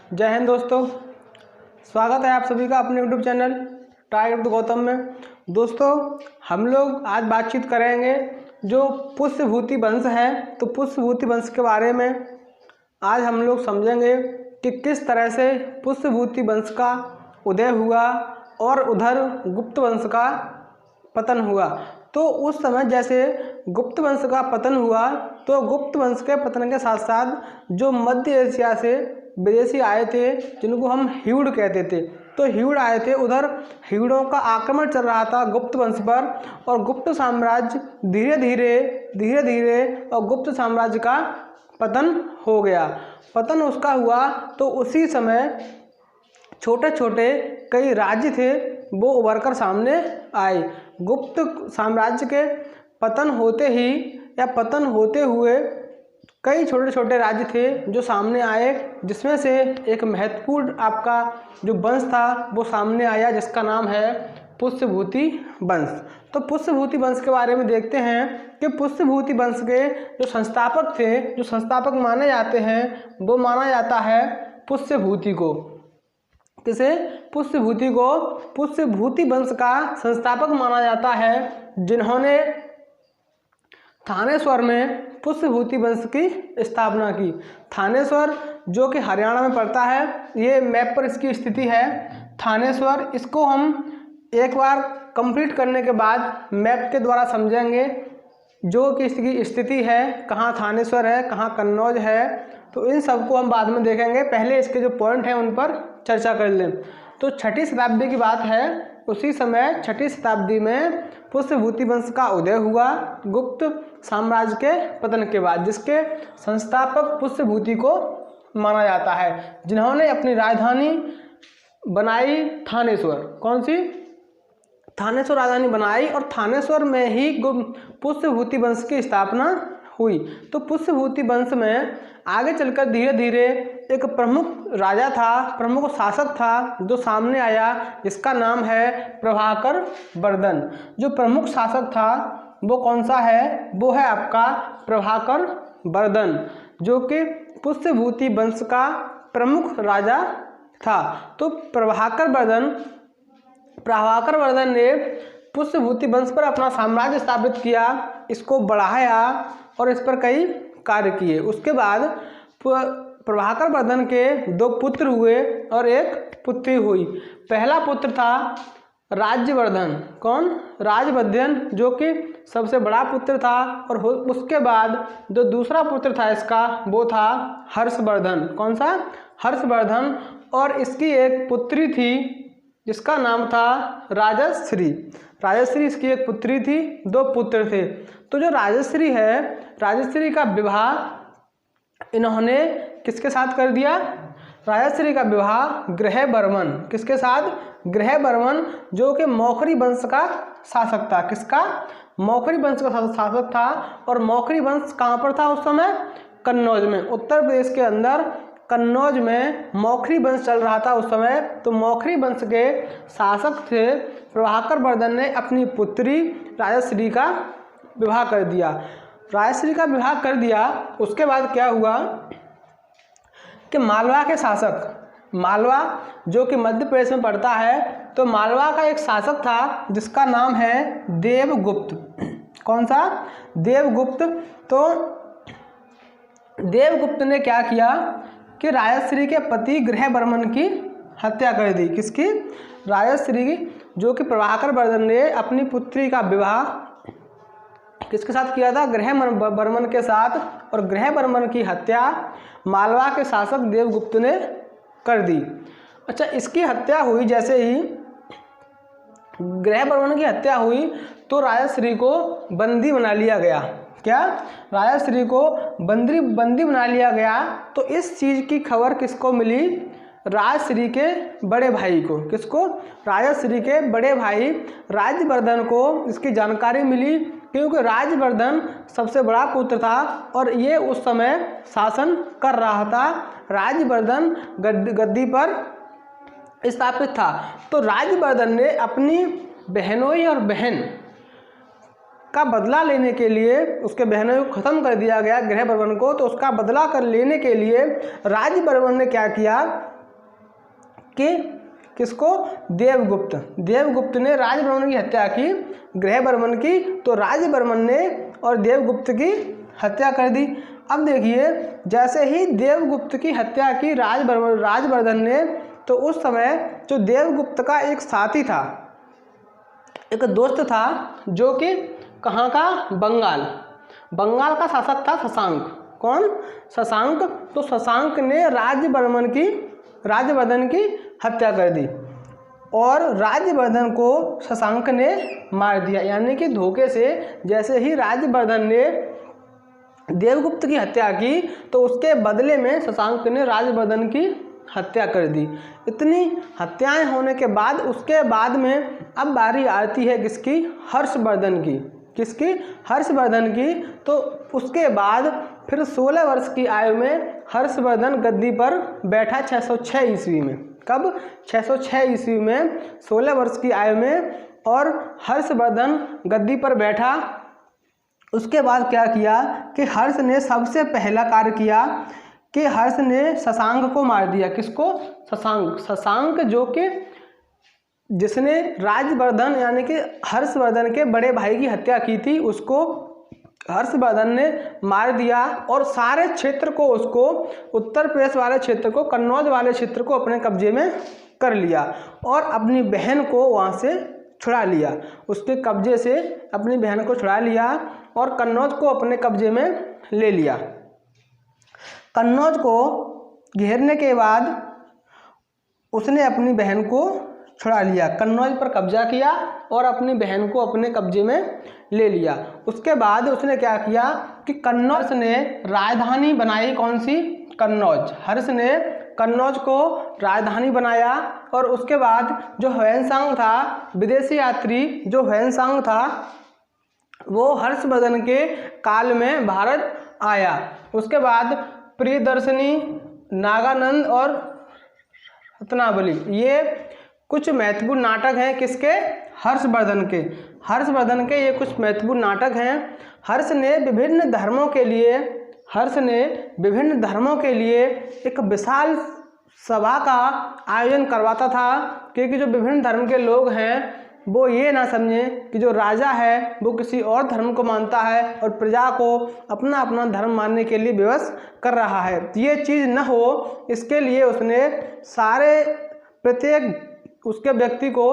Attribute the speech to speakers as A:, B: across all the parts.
A: जय हिंद दोस्तों, स्वागत है आप सभी का अपने यूट्यूब चैनल टाइगर गौतम में। दोस्तों, हम लोग आज बातचीत करेंगे जो पुष्यभूति वंश है। तो पुष्यभूति वंश के बारे में आज हम लोग समझेंगे कि किस तरह से पुष्यभूति वंश का उदय हुआ और उधर गुप्त वंश का पतन हुआ। तो उस समय जैसे गुप्त वंश का पतन हुआ तो गुप्त वंश के पतन के साथ साथ जो मध्य एशिया से विदेशी आए थे जिनको हम ह्यूड़ कहते थे, तो ह्यूड़ आए थे। उधर ह्यूड़ों का आक्रमण चल रहा था गुप्त वंश पर और गुप्त साम्राज्य धीरे धीरे और गुप्त साम्राज्य का पतन हो गया। पतन उसका हुआ तो उसी समय छोटे छोटे कई राज्य थे वो उभर कर सामने आए। गुप्त साम्राज्य के पतन होते ही या पतन होते हुए कई छोटे छोटे राज्य थे जो सामने आए, जिसमें से एक महत्वपूर्ण आपका जो वंश था वो सामने आया जिसका नाम है पुष्यभूति वंश। तो पुष्यभूति वंश के बारे में देखते हैं कि पुष्यभूति वंश के जो संस्थापक थे, जो संस्थापक माने जाते हैं, वो माना जाता है पुष्यभूति को। किसे? पुष्यभूति को पुष्यभूति वंश का संस्थापक माना जाता है, जिन्होंने थानेश्वर में पुष्यभूति वंश की स्थापना की। थानेश्वर जो कि हरियाणा में पड़ता है, ये मैप पर इसकी स्थिति है थानेश्वर। इसको हम एक बार कंप्लीट करने के बाद मैप के द्वारा समझेंगे जो कि इसकी स्थिति है, कहाँ थानेश्वर है, कहाँ कन्नौज है। तो इन सबको हम बाद में देखेंगे, पहले इसके जो पॉइंट हैं उन पर चर्चा कर लें। तो 6वीं शताब्दी की बात है, उसी समय 6वीं शताब्दी में पुष्यभूति वंश का उदय हुआ गुप्त साम्राज्य के पतन के बाद, जिसके संस्थापक पुष्यभूति को माना जाता है, जिन्होंने अपनी राजधानी बनाई थानेश्वर। कौन सी? थानेश्वर राजधानी बनाई और थानेश्वर में ही पुष्यभूति वंश की स्थापना हुई। तो पुष्यभूति वंश में आगे चलकर धीरे धीरे एक प्रमुख राजा था, प्रमुख शासक था जो सामने आया, जिसका नाम है प्रभाकर वर्धन। जो प्रमुख शासक था वो कौन सा है? वो है आपका प्रभाकर वर्धन, जो कि पुष्यभूति वंश का प्रमुख राजा था। तो प्रभाकर वर्धन ने पुष्यभूति वंश पर अपना साम्राज्य स्थापित किया, इसको बढ़ाया और इस पर कई कार्य किए। उसके बाद प्रभाकर वर्धन के 2 पुत्र हुए और एक पुत्री हुई। पहला पुत्र था राज्यवर्धन। कौन? राजवर्धन, जो कि सबसे बड़ा पुत्र था। और उसके बाद जो दूसरा पुत्र था इसका वो था हर्षवर्धन। कौन सा? हर्षवर्धन। और इसकी एक पुत्री थी जिसका नाम था राजश्री। राजश्री इसकी एक पुत्री थी, 2 पुत्र थे। तो जो राजश्री है, राजश्री का विवाह इन्होंने किसके साथ कर दिया? राजश्री का विवाह ग्रहवर्मन। किसके साथ? ग्रहवर्मन, जो कि मौखरी वंश का शासक था। किसका? मौखरी वंश का शासक था। और मौखरी वंश कहाँ पर था उस समय? कन्नौज में। उत्तर प्रदेश के अंदर कन्नौज में मौखरी वंश चल रहा था उस समय। तो मौखरी वंश के शासक थे प्रभाकर वर्धन ने अपनी पुत्री राजश्री का विवाह कर दिया। राजश्री का विवाह कर दिया, उसके बाद क्या हुआ कि मालवा के शासक, मालवा जो कि मध्य प्रदेश में पड़ता है, तो मालवा का एक शासक था जिसका नाम है देवगुप्त। कौन सा? देवगुप्त। तो देवगुप्त ने क्या किया कि राजश्री के पति ग्रहवर्मन की हत्या कर दी। किसकी? राजश्री, जो कि प्रभाकर वर्धन ने अपनी पुत्री का विवाह किसके साथ किया था? ग्रहवर्मन के साथ। और ग्रहवर्मन की हत्या मालवा के शासक देवगुप्त ने कर दी। अच्छा, इसकी हत्या हुई, जैसे ही ग्रहवर्मन की हत्या हुई तो राजश्री को बंदी बना लिया गया। क्या? राजश्री को बंदी बना लिया गया। तो इस चीज़ की खबर किसको मिली? राजश्री के बड़े भाई को। किसको? राजश्री के बड़े भाई राज्यवर्धन को इसकी जानकारी मिली, क्योंकि राज्यवर्धन सबसे बड़ा पुत्र था और ये उस समय शासन कर रहा था। राज्यवर्धन गद्दी पर स्थापित था। तो राज्यवर्धन ने अपनी बहनोई और बहन का बदला लेने के लिए, उसके बहनों को ख़त्म कर दिया गया ग्रहवर्मन को, तो उसका बदला कर लेने के लिए राज्यवर्मन ने क्या किया कि किसको? देवगुप्त ने राजवर्मन की हत्या की, ग्रहवर्मन की, तो राजवर्मन ने और देवगुप्त की हत्या कर दी। अब देखिए, जैसे ही देवगुप्त की हत्या की राजवर्धन ने, तो उस समय जो देवगुप्त का एक साथी था, एक दोस्त था, जो कि कहाँ का? बंगाल का शासक था शशांक। कौन? शशांक। तो शशांक ने राजवर्धन की हत्या कर दी और राजवर्धन को शशांक ने मार दिया। यानी कि धोखे से जैसे ही राजवर्धन ने देवगुप्त की हत्या की, तो उसके बदले में शशांक ने राजवर्धन की हत्या कर दी। इतनी हत्याएं होने के बाद उसके बाद में अब बारी आती है किसकी? हर्षवर्धन की। किसकी? हर्षवर्धन की। तो उसके बाद फिर 16 वर्ष की आयु में हर्षवर्धन गद्दी पर बैठा 606 ईस्वी में। कब? 606 ईस्वी में 16 वर्ष की आयु में, और हर्षवर्धन गद्दी पर बैठा। उसके बाद क्या किया कि हर्ष ने सबसे पहला कार्य किया कि हर्ष ने शशांक को मार दिया। किसको? शशांक जो कि जिसने राजवर्धन यानी कि हर्षवर्धन के बड़े भाई की हत्या की थी, उसको हर्षवर्धन ने मार दिया और सारे क्षेत्र को, उसको उत्तर प्रदेश वाले क्षेत्र को, कन्नौज वाले क्षेत्र को अपने कब्जे में कर लिया और अपनी बहन को वहाँ से छुड़ा लिया। उसके कब्जे से अपनी बहन को छुड़ा लिया और कन्नौज को अपने कब्जे में ले लिया। कन्नौज को घेरने के बाद उसने अपनी बहन को छुड़ा लिया, कन्नौज पर कब्जा किया और अपनी बहन को अपने कब्जे में ले लिया। उसके बाद उसने क्या किया कि कन्नौज ने राजधानी बनाई। कौन सी? कन्नौज। हर्ष ने कन्नौज को राजधानी बनाया और उसके बाद जो ह्वेनसांग था, विदेशी यात्री जो ह्वेनसांग था, वो हर्षवर्धन के काल में भारत आया। उसके बाद प्रियदर्शनी, नागानंद और रत्नावली, ये कुछ महत्वपूर्ण नाटक हैं। किसके? हर्षवर्धन के ये कुछ महत्वपूर्ण नाटक हैं। हर्ष ने विभिन्न धर्मों के लिए एक विशाल सभा का आयोजन करवाता था, क्योंकि जो विभिन्न धर्म के लोग हैं वो ये ना समझें कि जो राजा है वो किसी और धर्म को मानता है और प्रजा को अपना अपना धर्म मानने के लिए विवश कर रहा है। ये चीज़ न हो, इसके लिए उसने प्रत्येक उसके व्यक्ति को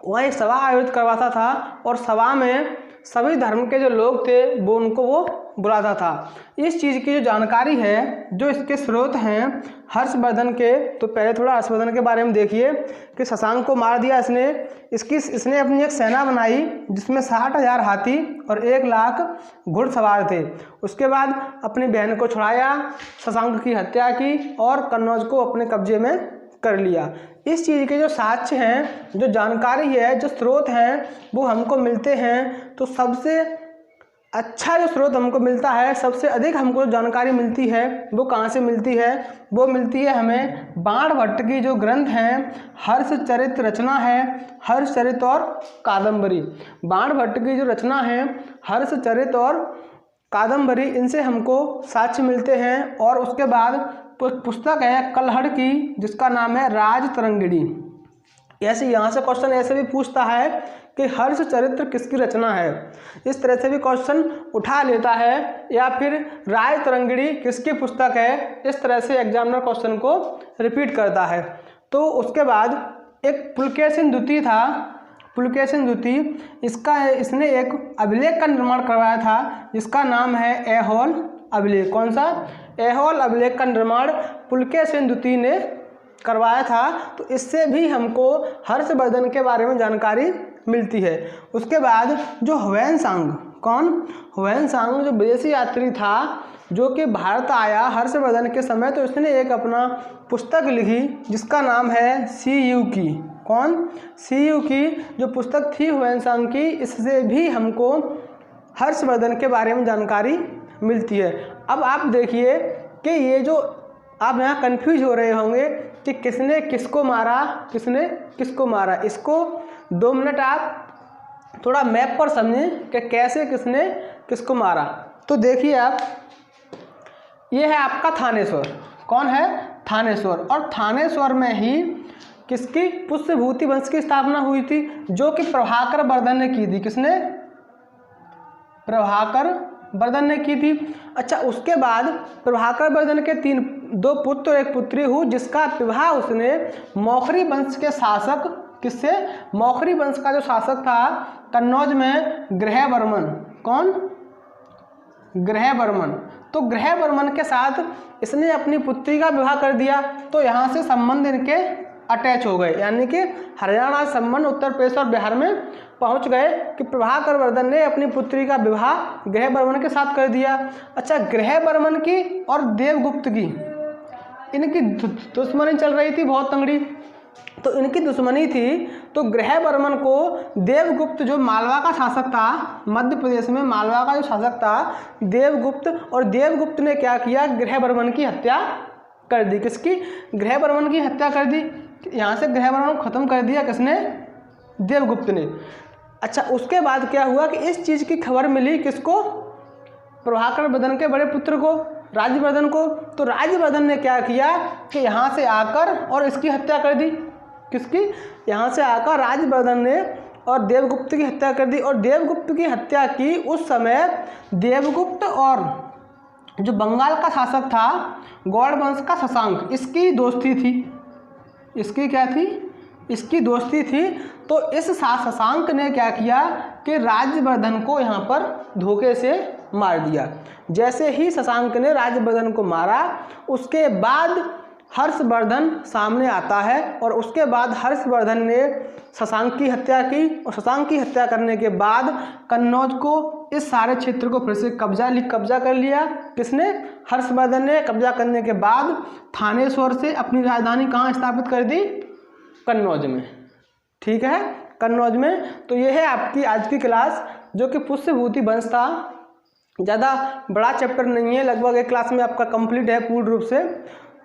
A: वह एक सभा आयोजित करवाता था और सभा में सभी धर्म के जो लोग थे वो बुलाता था। इस चीज़ की जो जानकारी है, जो इसके स्रोत हैं हर्षवर्धन के, तो पहले थोड़ा हर्षवर्धन के बारे में देखिए कि शशांक को मार दिया इसने अपनी एक सेना बनाई जिसमें 60,000 हाथी और 1 लाख घुड़सवार थे। उसके बाद अपनी बहन को छुड़ाया, शशांक की हत्या की और कन्नौज को अपने कब्जे में कर लिया। इस चीज़ के जो साक्ष्य हैं, जो जानकारी है, जो स्रोत हैं, वो हमको मिलते हैं। तो सबसे अच्छा जो स्रोत हमको मिलता है, सबसे अधिक हमको जानकारी मिलती है, वो कहाँ से मिलती है? वो मिलती है हमें बाणभट्ट की जो ग्रंथ हैं, हर्षचरित रचना है, हर्षचरित और कादम्बरी। बाणभट्ट की जो रचना है हर्षचरित और कादम्बरी, इनसे हमको साक्ष्य मिलते हैं। और उसके बाद पुस्तक है कल्हड़ की, जिसका नाम है राजतरंगिणी। ऐसे यहाँ से क्वेश्चन ऐसे भी पूछता है कि हर्षचरित्र किसकी रचना है, इस तरह से भी क्वेश्चन उठा लेता है, या फिर राजतरंगिणी किसकी पुस्तक है, इस तरह से एग्जामिनर क्वेश्चन को रिपीट करता है। तो उसके बाद एक पुलकेशिन द्वितीय था, पुलकेशिन द्वितीय, इसने एक अभिलेख का निर्माण करवाया था जिसका नाम है ऐहोल अभिलेख। कौन सा? ऐहोल अभिलेख का निर्माण पुलकेशिन द्वितीय ने करवाया था। तो इससे भी हमको हर्षवर्धन के बारे में जानकारी मिलती है। उसके बाद जो ह्वेनसांग, कौन? ह्वेनसांग जो विदेशी यात्री था जो कि भारत आया हर्षवर्धन के समय, तो इसने एक अपना पुस्तक लिखी जिसका नाम है सीयू की। कौन? सीयू की जो पुस्तक थी ह्वेनसांग की, इससे भी हमको हर्षवर्धन के बारे में जानकारी मिलती है। अब आप देखिए कि ये जो आप यहाँ कंफ्यूज हो रहे होंगे कि किसने किसको मारा, किसने किसको मारा। इसको 2 मिनट आप थोड़ा मैप पर समझें कि कैसे किसने किसको मारा। तो देखिए आप, ये है आपका थानेश्वर। कौन है? थानेश्वर। और थानेश्वर में ही किसकी? पुष्यभूति वंश की स्थापना हुई थी, जो कि प्रभाकर वर्धन ने की थी। किसने? प्रभाकर वर्धन ने की थी। अच्छा, उसके बाद प्रभाकर वर्धन के 2 पुत्र और 1 पुत्री हुई, जिसका विवाह उसने मौखरी वंश के शासक, किससे? मौखरी वंश का जो शासक था कन्नौज में, ग्रहवर्मन। कौन? ग्रहवर्मन। तो ग्रहवर्मन के साथ इसने अपनी पुत्री का विवाह कर दिया। तो यहाँ से संबंध इनके अटैच हो गए, यानी कि हरियाणा संबंध उत्तर प्रदेश और बिहार में पहुंच गए कि प्रभाकर वर्धन ने अपनी पुत्री का विवाह ग्रहवर्मन के साथ कर दिया। अच्छा, ग्रहवर्मन की और देवगुप्त की इनकी दुश्मनी चल रही थी बहुत तंगड़ी। तो इनकी दुश्मनी थी, तो ग्रहवर्मन को देवगुप्त, जो मालवा का शासक था, मध्य प्रदेश में मालवा का जो शासक था देवगुप्त, और देवगुप्त ने क्या किया? ग्रहवर्मन की हत्या कर दी। किसकी? ग्रहवर्मन की हत्या कर दी। यहाँ से ग्रहवर्मन को खत्म कर दिया किसने? देवगुप्त ने। अच्छा, उसके बाद क्या हुआ कि इस चीज़ की खबर मिली किसको? प्रभाकर वर्धन के बड़े पुत्र को, राज्यवर्धन को। तो राज्यवर्धन ने क्या किया कि यहाँ से आकर और इसकी हत्या कर दी। किसकी? यहाँ से आकर राज्यवर्धन ने और देवगुप्त की हत्या कर दी। और देवगुप्त की हत्या की उस समय देवगुप्त और जो बंगाल का शासक था गौड़ वंश का शशांक, इसकी दोस्ती थी। इसकी क्या थी? इसकी दोस्ती थी। तो इस शशांक ने क्या किया कि राज्यवर्धन को यहाँ पर धोखे से मार दिया। जैसे ही शशांक ने राज्यवर्धन को मारा, उसके बाद हर्षवर्धन सामने आता है, और उसके बाद हर्षवर्धन ने शशांक की हत्या की। और शशांक की हत्या करने के बाद कन्नौज को, इस सारे क्षेत्र को फिर से कब्जा कर लिया। किसने? हर्षवर्धन ने। कब्जा करने के बाद थानेश्वर से अपनी राजधानी कहाँ स्थापित कर दी? कन्नौज में। ठीक है, कन्नौज में। तो ये है आपकी आज की क्लास, जो कि पुष्यभूति वंश था। ज़्यादा बड़ा चैप्टर नहीं है, लगभग एक क्लास में आपका कंप्लीट है पूर्ण रूप से।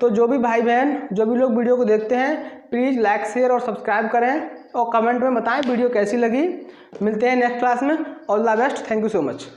A: तो जो भी भाई बहन, जो भी लोग वीडियो को देखते हैं, प्लीज़ लाइक, शेयर और सब्सक्राइब करें, और कमेंट में बताएं वीडियो कैसी लगी। मिलते हैं नेक्स्ट क्लास में। All the best. Thank you so much.